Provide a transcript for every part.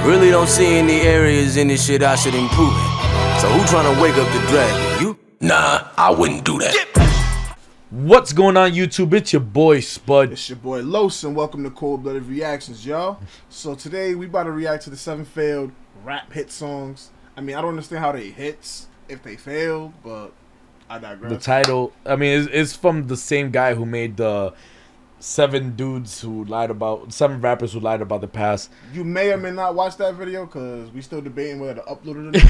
I really don't see any areas in this shit I should improve in. So who trying to wake up the dragon? You? Nah, I wouldn't do that. What's going on, YouTube? It's your boy Spud. It's your boy Los, and welcome to Cold Blooded Reactions, y'all. So today we about to react to the 7 failed rap hit songs. I mean, I don't understand how they hits if they failed, but I digress. The title, I mean, it's from the same guy who made the 7 rappers who lied about the past. You may or may not watch that video because we still debating whether to upload it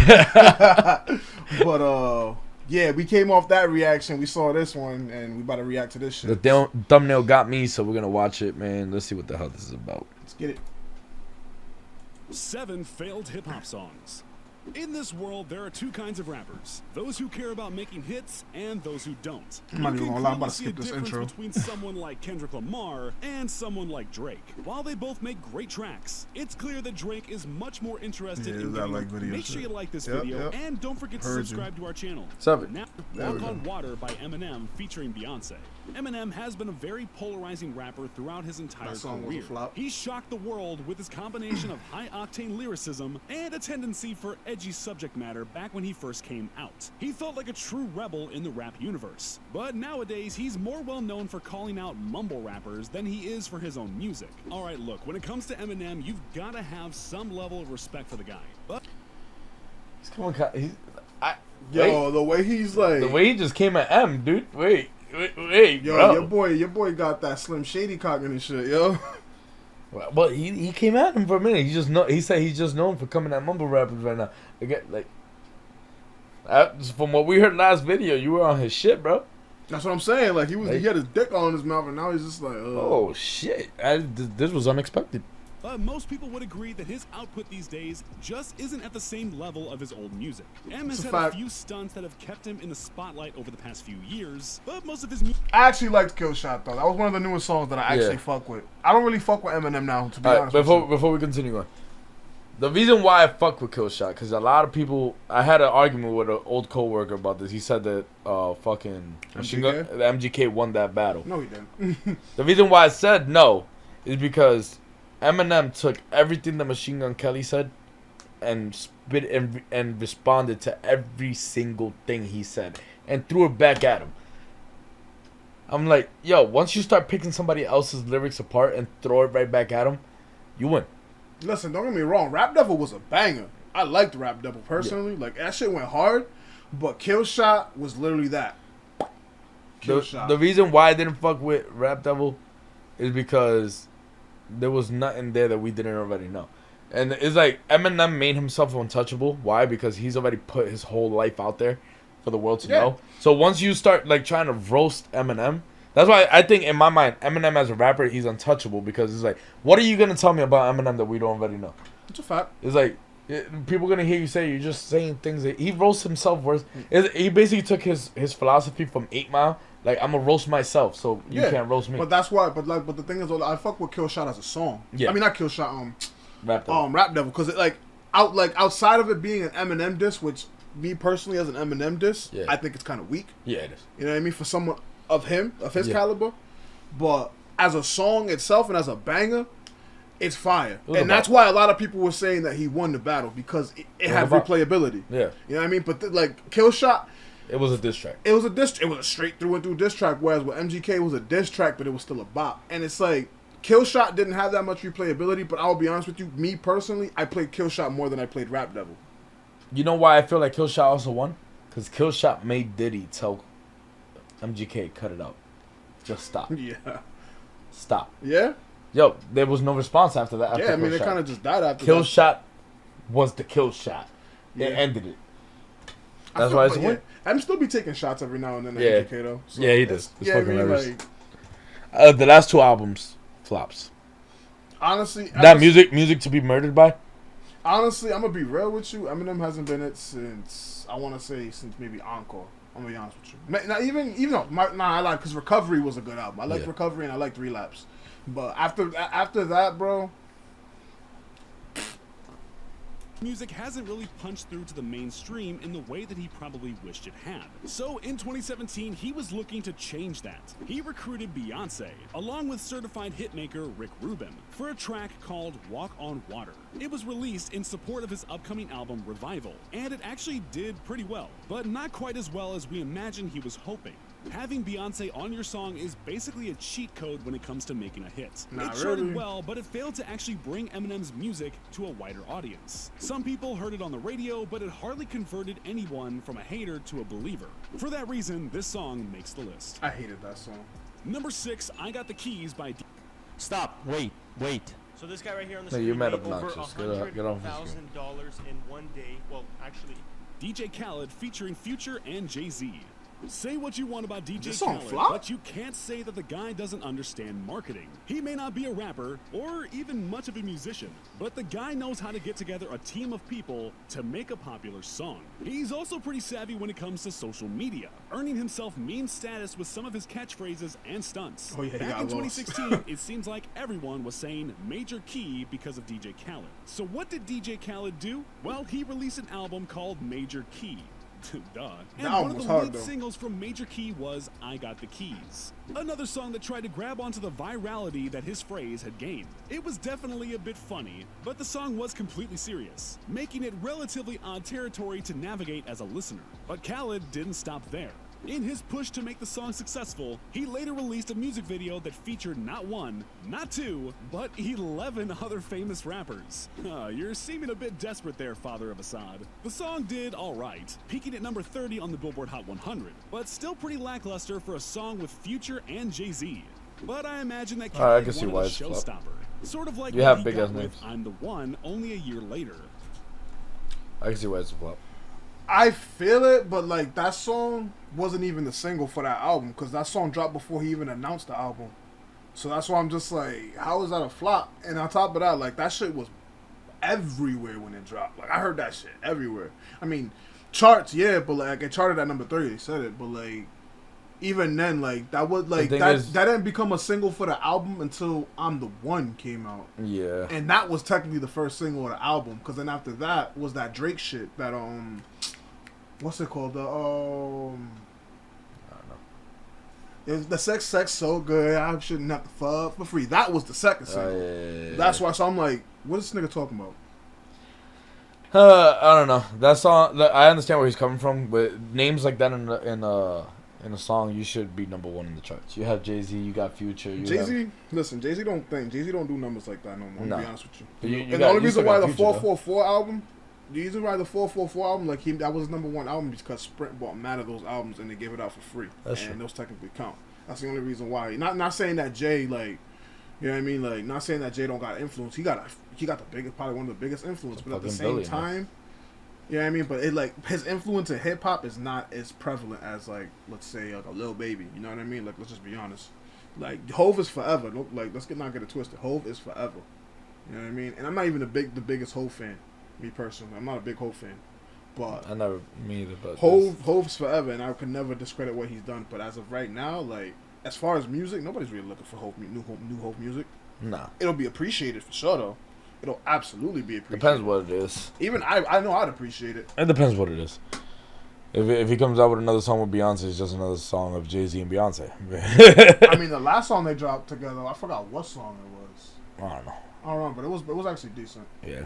or not. But yeah, we came off that reaction. We saw this one, and we about to react to this shit. The thumbnail got me, so we're gonna watch it, man. Let's see what the hell this is about. Let's get it. 7 failed hip-hop songs. In this world, there are 2 kinds of rappers. Those who care about making hits and those who don't. I'm not even gonna lie, I'm about to see skip a this difference intro. between someone like Kendrick Lamar and someone like Drake. While they both make great tracks, it's clear that Drake is much more interested in getting like videos. Make sure you like this Yep, video, yep. and don't forget to subscribe to our channel. 7. Now, Walk on Water by Eminem featuring Beyonce. Eminem has been a very polarizing rapper throughout his entire career. He shocked the world with his combination of high-octane lyricism and a tendency for edgy subject matter back when he first came out. He felt like a true rebel in the rap universe. But nowadays, he's more well known for calling out mumble rappers than he is for his own music. Alright, look, when it comes to Eminem, you've gotta have some level of respect for the guy. But Yo, the way he's like, the way he just came at M, dude. Wait, yo, bro. your boy got that Slim Shady cocking and shit, yo. Well, he came at him for a minute. He said he's just known for coming at mumble rappers right now. Again, like, from what we heard last video, you were on his shit, bro. That's what I'm saying. Like he had his dick all in his mouth, and now he's just like, oh shit, this was unexpected. Most people would agree that his output these days just isn't at the same level of his old music. M has had a few stunts that have kept him in the spotlight over the past few years, but most of his music... I actually liked Kill Shot, though. That was one of the newest songs that I actually fuck with. I don't really fuck with Eminem now, to be honest before we continue on. The reason why I fuck with Kill Shot, because a lot of people... I had an argument with an old co-worker about this. He said that fucking... MGK? The MGK won that battle. No, he didn't. The reason why I said no is because Eminem took everything that Machine Gun Kelly said and spit and responded to every single thing he said and threw it back at him. I'm like, yo, once you start picking somebody else's lyrics apart and throw it right back at him, you win. Listen, don't get me wrong. Rap Devil was a banger. I liked Rap Devil personally. Yeah. Like, that shit went hard, but Kill Shot was literally that. Kill Shot. The reason why I didn't fuck with Rap Devil is because there was nothing there that we didn't already know. And it's like Eminem made himself untouchable. Why? Because he's already put his whole life out there for the world to know. So once you start like trying to roast Eminem, that's why I think in my mind Eminem as a rapper, he's untouchable, because it's like, what are you gonna tell me about Eminem that we don't already know? It's a fact. It's like people gonna hear you say you're just saying things that he roasts himself worse. He basically took his philosophy from 8 Mile. Like, I'm gonna roast myself, so you can't roast me. But that's why. But the thing is, I fuck with Kill Shot as a song. Yeah. I mean, not Kill Shot. Rap Devil. Rap Devil, because it outside of it being an Eminem diss, which me personally as an Eminem diss, I think it's kind of weak. Yeah, it is. You know what I mean? For someone of his caliber, but as a song itself and as a banger, it's fire. And that's why a lot of people were saying that he won the battle, because it had replayability. Yeah. You know what I mean? But like Kill Shot, it was a diss track. It was a straight through and through diss track, whereas with MGK it was a diss track, but it was still a bop. And it's like, Kill Shot didn't have that much replayability, but I'll be honest with you, me personally, I played Kill Shot more than I played Rap Devil. You know why I feel like Kill Shot also won? Because Kill Shot made Diddy tell MGK, cut it out. Just stop. Yeah. Stop. Yeah? Yo, there was no response after that. Yeah, I mean, it kind of just died after Kill that. Shot was the Kill Shot. It ended it. That's why it's a win. I'm still be taking shots every now and then at MGK, though. So yeah, he does. It's fucking hilarious. The last 2 albums, flops. Honestly, that music to be murdered by. Honestly, I'm gonna be real with you. Eminem hasn't been it since, I want to say, since maybe Encore. I'm gonna be honest with you. Not even though, I like, because Recovery was a good album. I liked Recovery and I liked Relapse. But after that, bro, music hasn't really punched through to the mainstream in the way that he probably wished it had. So in 2017, he was looking to change that. He recruited Beyonce, along with certified hitmaker Rick Rubin, for a track called Walk on Water. It was released in support of his upcoming album Revival, and it actually did pretty well, but not quite as well as we imagined he was hoping. Having Beyonce on your song is basically a cheat code when it comes to making a hit. It charted well, but it failed to actually bring Eminem's music to a wider audience. Some people heard it on the radio, but it hardly converted anyone from a hater to a believer. For that reason, this song makes the list. I hated that song. Number 6, I Got the Keys by Stop. Wait. So this guy right here on the No, screen you're mad made over obnoxious. Get off the screen. $100,000 in one day. Well, actually, DJ Khaled featuring Future and Jay-Z. Say what you want about DJ This song Khaled, flop? but you can't say that the guy doesn't understand marketing. He may not be a rapper or even much of a musician, but the guy knows how to get together a team of people to make a popular song. He's also pretty savvy when it comes to social media, earning himself meme status with some of his catchphrases and stunts. Oh, yeah, he Back got in lost. 2016, it seems like everyone was saying Major Key because of DJ Khaled. So what did DJ Khaled do? Well, he released an album called Major Key. Duh. And one of the lead singles from Major Key was I Got the Keys, another song that tried to grab onto the virality that his phrase had gained. It was definitely a bit funny, but the song was completely serious, making it relatively odd territory to navigate as a listener. But Khaled didn't stop there. In his push to make the song successful, he later released a music video that featured not one, not two, but 11 other famous rappers. You're seeming a bit desperate there, Father of Assad. The song did alright, peaking at number 30 on the Billboard Hot 100, but still pretty lackluster for a song with Future and Jay-Z. But I imagine that Khaled wanted a showstopper, sort of like what he got with I'm the One only a year later. I can see why it's a flop. I feel it, but like that song wasn't even the single for that album because that song dropped before he even announced the album. So that's why I'm just like, how is that a flop? And on top of that, like that shit was everywhere when it dropped. Like I heard that shit everywhere. I mean, charts, yeah, but like it charted at number 30. They said it, but like even then, like that was like that didn't become a single for the album until I'm the One came out. Yeah, and that was technically the first single of the album. Because then after that was that Drake shit that what's it called? The I don't know. The sex so good. I shouldn't have to fuck for free. That was the second single. Yeah. That's why. So I'm like, what is this nigga talking about? I don't know. That song. I understand where he's coming from, but names like that in a song, you should be number 1 in the charts. You have Jay-Z, you got Future. Jay-Z, listen, Jay-Z don't do numbers like that no more. No. To be honest with you. And the only reason why the 444 album. The reason why the 444 album, like that was his number 1 album because Sprint bought mad of those albums and they gave it out for free. That's true. Those technically count. That's the only reason why. Not saying that Jay like, you know what I mean, like not saying that Jay don't got influence. He got the biggest, probably one of the biggest influence, but at the same time, you know what I mean. But it like his influence in hip hop is not as prevalent as like let's say like a Lil Baby. You know what I mean? Like let's just be honest. Like Hove is forever. Like let's not get it twisted. Hove is forever. You know what I mean? And I'm not even the biggest Hove fan. Me personally, I'm not a big Hove fan, but me either. But Hove's forever, and I could never discredit what he's done. But as of right now, like as far as music, nobody's really looking for new Hove music. Nah, it'll be appreciated for sure though. It'll absolutely be appreciated. Depends what it is. Even I know I'd appreciate it. It depends what it is. If he comes out with another song with Beyonce, it's just another song of Jay-Z and Beyonce. I mean, the last song they dropped together, I forgot what song it was. I don't know. I don't remember, but it was actually decent. Yeah.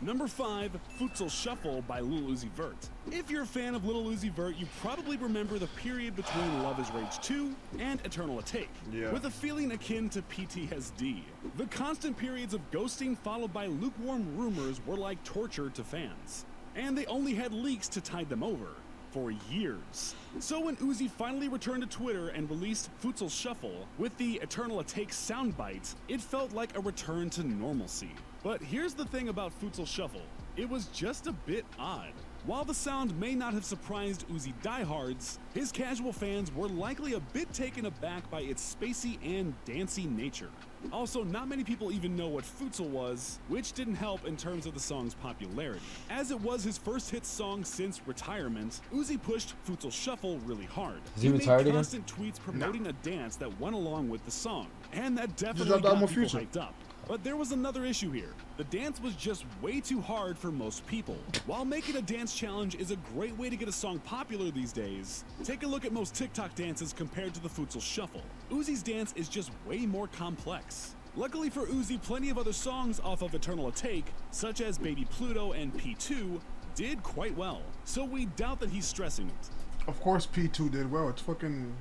Number 5, Futsal Shuffle by Lil Uzi Vert. If you're a fan of Lil Uzi Vert, you probably remember the period between Love is Rage 2 and Eternal Atake, with a feeling akin to PTSD. The constant periods of ghosting followed by lukewarm rumors were like torture to fans, and they only had leaks to tide them over for years. So when Uzi finally returned to Twitter and released Futsal Shuffle with the Eternal Atake soundbite, it felt like a return to normalcy. But here's the thing about Futsal Shuffle. It was just a bit odd. While the sound may not have surprised Uzi diehards, his casual fans were likely a bit taken aback by its spacey and dancey nature. Also, not many people even know what futsal was, which didn't help in terms of the song's popularity. As it was his first hit song since retirement, Uzi pushed Futsal Shuffle really hard. He retired made again? constant tweets promoting a dance that went along with the song, and that definitely got people hyped up. But there was another issue here. The dance was just way too hard for most people. While making a dance challenge is a great way to get a song popular these days, take a look at most TikTok dances compared to the Futsal Shuffle. Uzi's dance is just way more complex. Luckily for Uzi, plenty of other songs off of Eternal Take, such as Baby Pluto and P2, did quite well. So we doubt that he's stressing it. Of course P2 did well. It's fucking...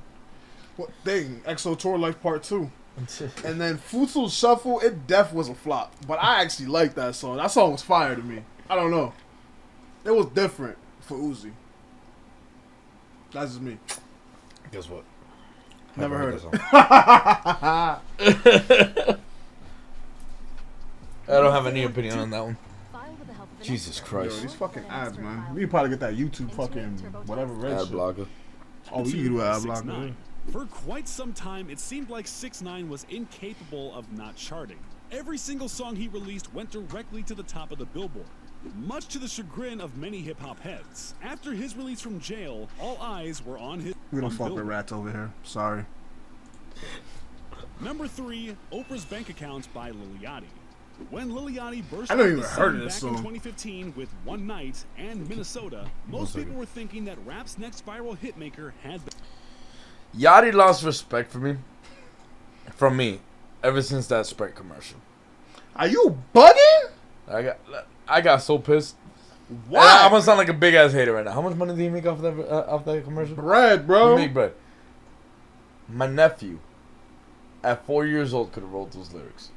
What thing? EXO Tour Life Part 2. And then Futsal Shuffle, it def was a flop. But I actually liked that song. That song was fire to me. I don't know. It was different for Uzi. That's just me. Guess what? Never heard it. I don't have any opinion on that one. Jesus Christ. Yo, these fucking ads, man. We can probably get that YouTube fucking whatever red Ad shit. blocker. Oh, we can do an ad blocker. 6ix9ine. For quite some time, it seemed like 6ix9ine was incapable of not charting. Every single song he released went directly to the top of the Billboard, much to the chagrin of many hip-hop heads. After his release from jail, all eyes were on his... We don't on fuck with Billboard. rats over here. Sorry. Number 3, Oprah's Bank Account by Lil Yachty. When Lil Yachty burst I never out even the heard scene of this back song. in 2015 with One Night and Minnesota, most people were thinking that rap's next viral hitmaker had been... Yachty lost respect for me. From me. Ever since that Sprite commercial. Are you bugging? I got so pissed. Why? I'm gonna sound like a big ass hater right now. How much money did he make off that commercial? Bread, bro. He made bread. My nephew, at 4 years old, could have wrote those lyrics.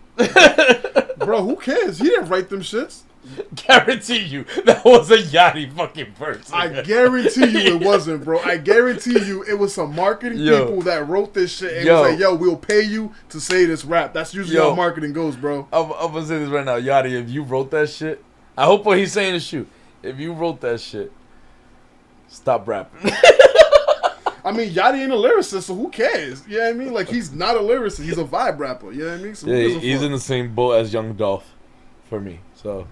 Bro, who cares? He didn't write them shits. Guarantee you, that was a Yachty fucking person. I guarantee you it wasn't, bro. I guarantee you it was some marketing people that wrote this shit and was like, yo, we'll pay you to say this rap. That's usually how marketing goes, bro. I'm gonna say this right now. Yachty, if you wrote that shit, I hope what he's saying is true. If you wrote that shit, stop rapping. I mean, Yachty ain't a lyricist, so who cares? You know what I mean? Like, he's not a lyricist. He's a vibe rapper. You know what I mean? So yeah, he's in the same boat as Young Dolph for me. So...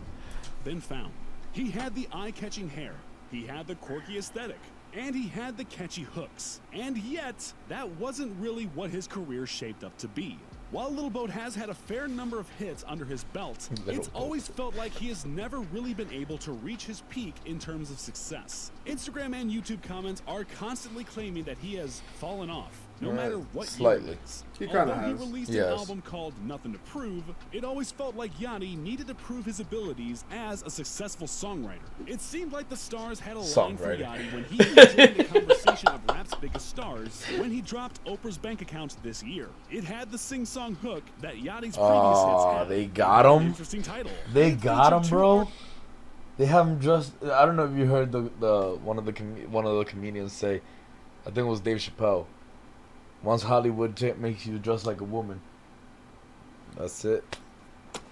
been found. He had the eye-catching hair, he had the quirky aesthetic, and he had the catchy hooks. And yet, that wasn't really what his career shaped up to be. While Lil Boat has had a fair number of hits under his belt, it's always felt like he has never really been able to reach his peak in terms of success. Instagram and YouTube comments are constantly claiming that he has fallen off, no matter what slightly. year it is. He kinda Although he has. released an album called Nothing to Prove, it always felt like Yachty needed to prove his abilities as a successful songwriter. It seemed like the stars had a line for Yachty when he joined the conversation of rap's biggest stars when he dropped Oprah's Bank Account this year. It had the sing-song hook that Yachty's previous hits had. They got him. Interesting title. They got him, bro. They have him dressed. I don't know if you heard the one of the comedians say, I think it was Dave Chappelle. Once Hollywood makes you dress like a woman, that's it.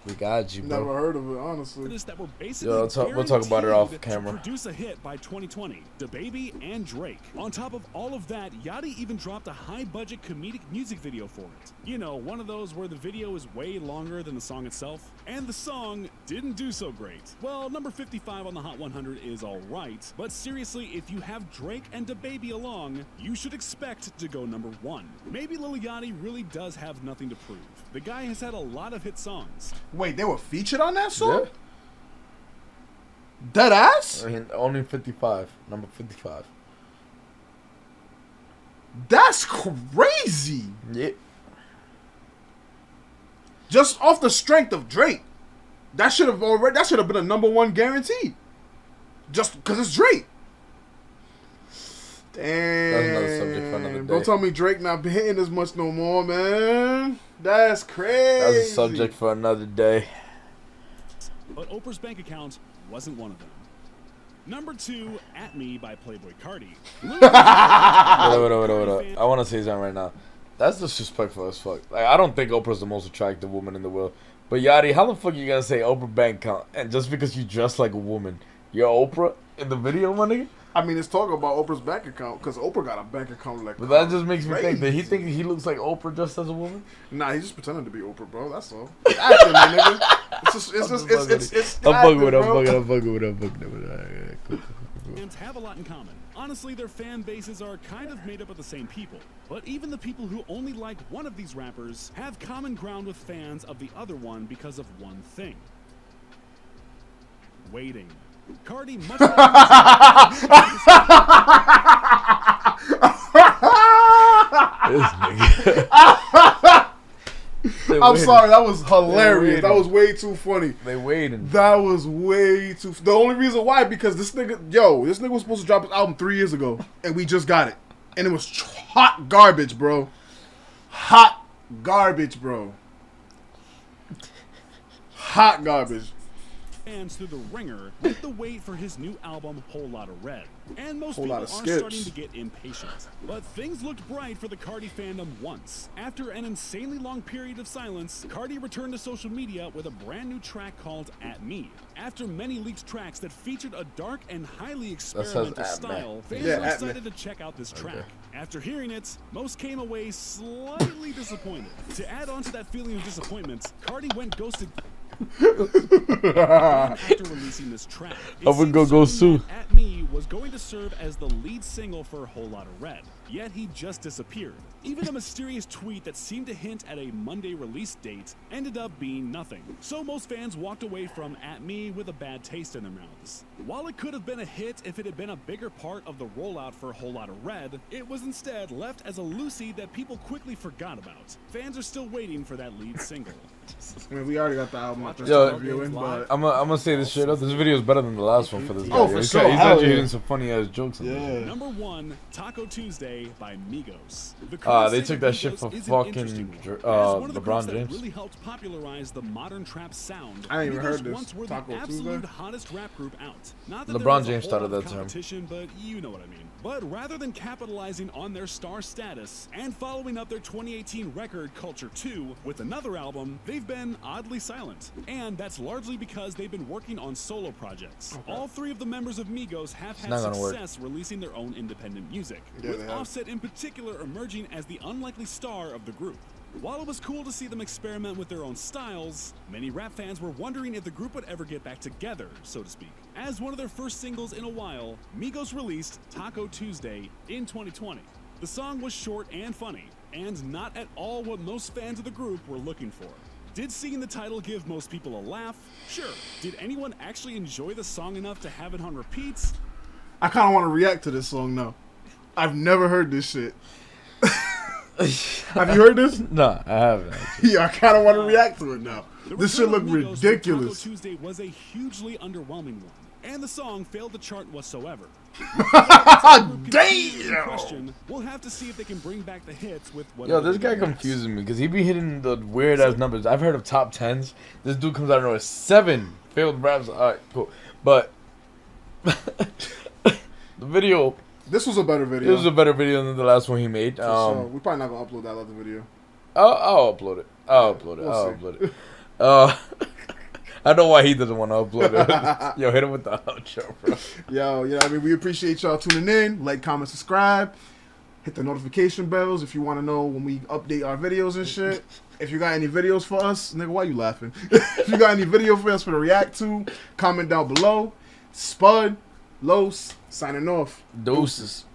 We got you, bro. Never heard of it, honestly. That were basically we'll talk about it off camera. to produce a hit by 2020, DaBaby and Drake. On top of all of that, Yachty even dropped a high-budget comedic music video for it. You know, one of those where the video is way longer than the song itself. And the song didn't do so great. Well, number 55 on the Hot 100 is alright, but seriously, if you have Drake and DaBaby along, you should expect to go number 1. Maybe Lil Yachty really does have nothing to prove. The guy has had a lot of hit songs. Wait, they were featured on that song? Yeah. Dead ass? I mean, only 55. Number 55. That's crazy. Yeah. Just off the strength of Drake. That should have been a number 1 guaranteed. Just because it's Drake. Damn. That's another subject for another day. Don't tell me Drake not hitting as much no more, man. That's crazy. That's a subject for another day. But Oprah's Bank Account wasn't one of them. Number 2, At Me by Playboi Carti. Wait. I want to say something right now. That's disrespectful as fuck. Like, I don't think Oprah's the most attractive woman in the world. But Yachty, how the fuck you gonna say Oprah bank account? And just because you dress like a woman, you're Oprah in the video, my nigga? I mean, it's talking about Oprah's bank account because Oprah got a bank account like. But that just makes me think that he thinks he looks like Oprah just as a woman. Nah, he's just pretending to be Oprah, bro. That's all. It's acting, my nigga. It's I'm fucking with it. I'm fucking with it. fans have a lot in common. Honestly, their fan bases are kind of made up of the same people. But even the people who only like one of these rappers have common ground with fans of the other one because of one thing. Waiting. Cardi much like This nigga. I'm sorry, that was hilarious. That was way too funny. They waiting. That was way too. The only reason why, because this nigga was supposed to drop his album 3 years ago, and we just got it, and it was hot garbage, bro. Hot garbage, bro. Hot garbage. Fans through the ringer with the wait for his new album, Whole Lotta Red. And most Whole people Lotta are Skips. starting to get impatient. But things looked bright for the Cardi fandom once. After an insanely long period of silence, Cardi returned to social media with a brand new track called At Me. After many leaked tracks that featured a dark and highly experimental At style, Me. fans Yeah, were At Me. excited to check out this track. After hearing it, most came away slightly disappointed. To add on to that feeling of disappointment, Cardi went ghosted after releasing this track. I would go certain soon. that At Me was going to serve as the lead single for Whole Lotta Red, yet he just disappeared. Even a mysterious tweet that seemed to hint at a Monday release date ended up being nothing. So most fans walked away from At Me with a bad taste in their mouths. While it could have been a hit if it had been a bigger part of the rollout for Whole Lotta Red, it was instead left as a loosey that people quickly forgot about. Fans are still waiting for that lead single. I mean, we already got the album out there Yo, reviewing, but I'm gonna say this straight up. This video is better than the last one for this guy. Oh, for He's sure. He's Hell actually yeah. hitting some funny ass jokes on this. yeah. Number 1, Taco Tuesday by Migos. The They current took that state shit of for Migos isn't fucking interesting one. As one of the LeBron groups that James. really helped popularize the modern trap sound. I ain't even Migos heard this. once were Taco the absolute Tuesday? hottest rap group out. Not that LeBron there was a James whole started lot of that term. competition, but you know what I mean. But rather than capitalizing on their star status and following up their 2018 record Culture 2 with another album, they've been oddly silent. And that's largely because they've been working on solo projects. All 3 of the members of Migos have had not gonna work. success releasing their own independent music, Yeah, with they have. Offset in particular emerging as the unlikely star of the group. While it was cool to see them experiment with their own styles, many rap fans were wondering if the group would ever get back together, so to speak. As one of their first singles in a while, Migos released Taco Tuesday in 2020. The song was short and funny, and not at all what most fans of the group were looking for. Did seeing the title give most people a laugh? Sure. Did anyone actually enjoy the song enough to have it on repeats? I kind of want to react to this song now. I've never heard this shit. Have you heard this? Nah, I haven't. Actually. Yeah, I kind of want to react to it now. The This shit return look of Migos with ridiculous. Taco Tuesday was a hugely underwhelming one, and the song failed to chart whatsoever. Damn! Question, we'll have to see if they can bring back the hits with what. Yo, this guy confuses me because he be hitting the weird ass numbers. I've heard of top 10s. This dude comes out of nowhere 7 failed raps. Alright, cool. But the video, This was a better video. it was a better video than the last one he made. So we're probably not gonna upload that other video. I'll upload it. I'll We'll upload see. it. I know why he doesn't want to upload it. Yo, hit him with the outro, bro. Yo, yeah, I mean, we appreciate y'all tuning in. Like, comment, subscribe. Hit the notification bells if you want to know when we update our videos and shit. If you got any videos for us, nigga, why you laughing? If you got any video for us to react to, comment down below. Spud, Los, signing off. Deuces.